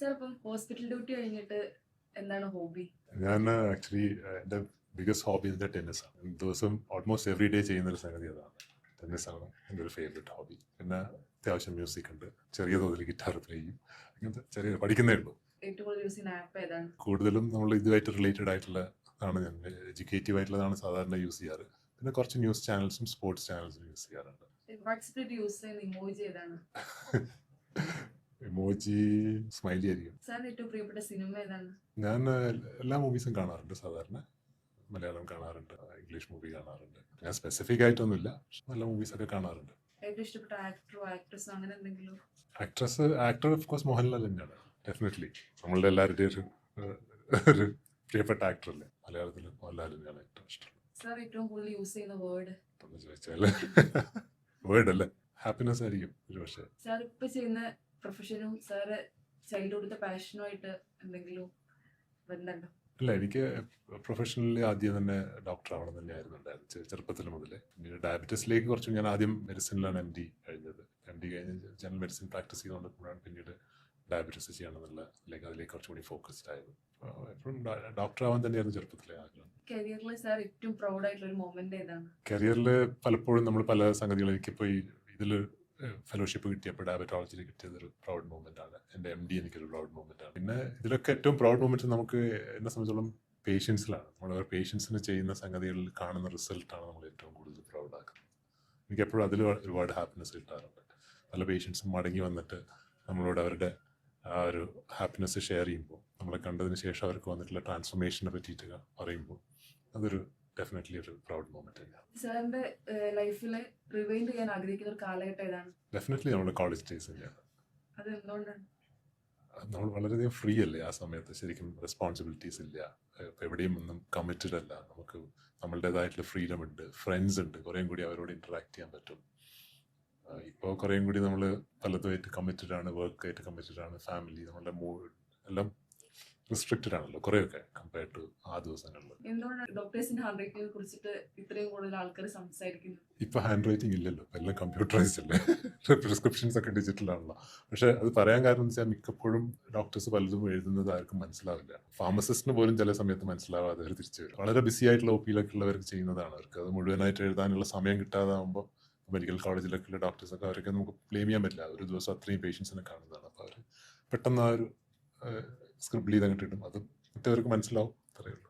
Sir ഇപ്പം hospital duty കഴിഞ്ഞിട്ട് എന്താണ് ഹോബി? ഞാൻ ആക്ച്വലി എൻ്റെ ബിഗസ്റ്റ് ഹോബി എൻ്റെ ടെന്നീസാണ്. ദിവസം ഓൾമോസ്റ്റ് എവറി ഡേ ചെയ്യുന്നൊരു സംഗതി അതാണ്. ടെന്നീസാണ് എൻ്റെ ഒരു ഫേവറേറ്റ് ഹോബി. പിന്നെ അത്യാവശ്യം മ്യൂസിക് ഉണ്ട്, ചെറിയ തോതിൽ ഗിറ്റാർ പ്ലേ ചെയ്യും, അങ്ങനത്തെ ചെറിയ പഠിക്കുന്നേ ഉള്ളൂ. ഏറ്റവും കൂടുതൽ യൂസ് ചെയ്യുന്ന ആപ്പ് ഏതാണ്? കൂടുതലും നമ്മൾ ഇതുമായിട്ട് റിലേറ്റഡ് ആയിട്ടുള്ള ആണ്, ഞാൻ എഡ്യൂക്കേറ്റീവ് ആയിട്ടുള്ളതാണ് സാധാരണ യൂസ് ചെയ്യാറ്. പിന്നെ കുറച്ച് ന്യൂസ് ചാനൽസും സ്പോർട്സ് ചാനൽസും യൂസ് ചെയ്യാറുണ്ട്. വാട്സപ്പിൽ യൂസ് ചെയ്യുന്ന ഇമോജി ഏതാണ്? ഇമോജി സ്മൈലി ആയിരിക്കും. സാറിന് ഏറ്റവും പ്രിയപ്പെട്ട സിനിമ ഏതാണ്? ഞാൻ എല്ലാ മൂവീസും കാണാറുണ്ട്. സാധാരണ മലയാളം കാണാറുണ്ട്, ഇംഗ്ലീഷ് മൂവി കാണാറുണ്ട്. ഞാൻ സ്പെസിഫിക് ആയിട്ടൊന്നുമില്ല, പക്ഷെ നല്ല മൂവീസൊക്കെ കാണാറുണ്ട്. ഏറ്റവും ഇഷ്ടപ്പെട്ട ആക്ടറോ ആക്ട്രസോ അങ്ങനെ എന്തെങ്കിലും? ആക്ടർ ഓഫ് കോഴ്സ് മോഹൻലാൽ തന്നെയാണ്, ഡെഫിനറ്റ്ലി. നമ്മളുടെ എല്ലാവരുടെയും ഒരു പ്രിയപ്പെട്ട ആക്ടറല്ലേ. മലയാളത്തിൽ മോഹൻലാൽ തന്നെയാണ് ഏറ്റവും ഇഷ്ടം. സാർ ഏറ്റവും കൂടുതൽ യൂസ് ചെയ്യുന്ന വേർഡ് എന്ന് ചോദിച്ചാൽ വേർഡ് അല്ലേ, ഹാപ്പിനെസ് ആയിരിക്കും ഒരു പക്ഷേ. സാർ ഇപ്പൊ ചെയ്യുന്ന പ്രൊഫഷനും സാറ് ചൈൽഡ്ഹുഡിന്റെ പാഷനുമായിട്ട് എന്തെങ്കിലും ബന്ധമുണ്ടോ? അല്ല, എനിക്ക് പ്രൊഫഷണലി ആദ്യം തന്നെ ഡോക്ടർ ആവണം തന്നെയായിരുന്നു ഉണ്ടായിരുന്നത്, ചെറുപ്പത്തിൽ മുതലേ. പിന്നീട് ഡയബറ്റീസിലേക്ക് കുറച്ചും ഞാൻ ആദ്യം മെഡിസിനിലാണ് MD കഴിഞ്ഞത്. MD കഴിഞ്ഞ് ജനറൽ മെഡിസിൻ പ്രാക്ടീസ് ചെയ്തുകൊണ്ടിരിക്കുമ്പോഴാണ് പിന്നീട് ഡയബറ്റീസ് ചെയ്യണമെന്നുള്ള അതിലേക്ക് കുറച്ചുകൂടി ഫോക്കസ്ഡ് ആയത്. എപ്പോഴും ഡോക്ടർ ആവാൻ തന്നെയായിരുന്നു ചെറുപ്പത്തിലെ ആഗ്രഹം. കരിയറിൽ സാർ ഏറ്റവും പ്രൗഡ് ആയിട്ടുള്ള ഒരു മൊമെന്റ് ഏതാണ്? കരിയറിൽ പലപ്പോഴും നമ്മൾ പല സംഗതികളും, എനിക്കിപ്പോൾ ഇതിൽ ഫെലോഷിപ്പ് കിട്ടിയപ്പോൾ ഡയബറ്റോളജിയിൽ കിട്ടിയത് ഒരു പ്രൗഡ് മൂവ്മെൻ്റ് ആണ്. എൻ്റെ MD എനിക്കൊരു പ്രൗഡ് മൂവ്മെൻ്റ് ആണ്. പിന്നെ ഇതിലൊക്കെ ഏറ്റവും പ്രൗഡ് മൂവ്മെൻറ്റ് നമുക്ക് എന്നെ സംബന്ധിച്ചോളം പേഷ്യൻസിലാണ്. നമ്മൾ പേഷ്യൻസിന് ചെയ്യുന്ന സംഗതികളിൽ കാണുന്ന റിസൾട്ടാണ് നമ്മൾ ഏറ്റവും കൂടുതൽ പ്രൗഡ് ആക്കുന്നത്. എനിക്കെപ്പോഴും അതിൽ ഒരുപാട് ഹാപ്പിനെസ് കിട്ടാറുണ്ട്. പല പേഷ്യൻസും മടങ്ങി വന്നിട്ട് നമ്മളോട് അവരുടെ ആ ഒരു ഹാപ്പിനെസ് ഷെയർ ചെയ്യുമ്പോൾ, നമ്മളെ കണ്ടതിന് ശേഷം അവർക്ക് വന്നിട്ടുള്ള ട്രാൻസ്ഫോർമേഷനെ പറ്റിയിട്ട് പറയുമ്പോൾ, അതൊരു ഡെഫിനറ്റ്ലി ഒരു പ്രൗഡ് മൊമെന്റ് തന്നെയാണ്. സാറിന്റെ ലൈഫിൽ റിവൈൻഡ് ചെയ്യാൻ ആഗ്രഹിക്കുന്ന ഒരു കാലഘട്ടം ഏതാണ്? ഡെഫിനറ്റ്ലി നമ്മുടെ കോളേജ് ഡേയ്സ് തന്നെയാണ്. അത് എന്തുകൊണ്ടാണ്? നമ്മൾ വളരെയധികം ഫ്രീ അല്ലേ ആ സമയത്ത്. ശരിക്കും റെസ്പോൺസിബിലിറ്റീസ് ഇല്ല, എവിടെയും ഒന്നും കമ്മിറ്റഡ് അല്ല. നമുക്ക് നമ്മളുടേതായിട്ടുള്ള ഫ്രീഡം ഉണ്ട്, ഫ്രണ്ട്സ് ഉണ്ട്, കുറേയും കൂടി അവരോട് ഇൻറ്ററാക്ട് ചെയ്യാൻ പറ്റും. ഇപ്പോൾ കുറേയും കൂടി നമ്മൾ പലതുമായിട്ട് കമ്മിറ്റഡ് ആണ്, വർക്കായിട്ട് കമ്മിറ്റഡ് ആണ്, ഫാമിലി, നമ്മളുടെ മൂഡ് എല്ലാം റിസ്ട്രിക്റ്റഡ് ആണല്ലോ കുറേയൊക്കെ കമ്പയർ ടു ആ ദിവസങ്ങളിൽ. എന്തുകൊണ്ടാണ് ഡോക്ടേഴ്സിന്റെ ഹാൻഡ് റൈറ്റിംഗിനെ കുറിച്ചിട്ട് ഇത്രയും കൂടുതൽ ആൾക്കാർ സംസാരിക്കുന്നത്? ഇപ്പൊ ഹാൻഡ് റൈറ്റിംഗ് ഇല്ലല്ലോ, എല്ലാം കമ്പ്യൂട്ടറൈസ്ഡ് അല്ലേ, പ്രിസ്ക്രിപ്ഷൻസ് ഒക്കെ ഡിജിറ്റൽ ആണല്ലോ. പക്ഷെ അത് പറയാൻ കാരണം എന്ന് വെച്ചാൽ മിക്കപ്പോഴും ഡോക്ടേഴ്സ് പലതും എഴുതുന്നത് ആർക്കും മനസ്സിലാവില്ല. ഫാർമസിസ്റ്റിന് പോലും ചില സമയത്ത് മനസ്സിലാവാതെ അവർ തിരിച്ചു വരും. വളരെ ബിസി ആയിട്ടുള്ള OP-ലൊക്കെ ഉള്ളവർക്ക് ചെയ്യുന്നതാണ്. അവർക്ക് അത് മുഴുവനായിട്ട് എഴുതാനുള്ള സമയം കിട്ടാതാകുമ്പോൾ മെഡിക്കൽ കോളേജിലൊക്കെയുള്ള ഡോക്ടേഴ്സൊക്കെ അവരൊക്കെ നമുക്ക് ബ്ലെയിം ചെയ്യാൻ പറ്റില്ല. ഒരു ദിവസം അത്രയും പേഷ്യൻസിനെ കാണുന്നതാണ്. അപ്പോൾ അവർ പെട്ടെന്ന് ആ ഒരു സ്ക്രിപ്റ്റ് ചെയ്ത് അങ്ങോട്ട് ഇടും, അത് മറ്റവർക്ക് മനസ്സിലാവും, അത്രയേ ഉള്ളൂ.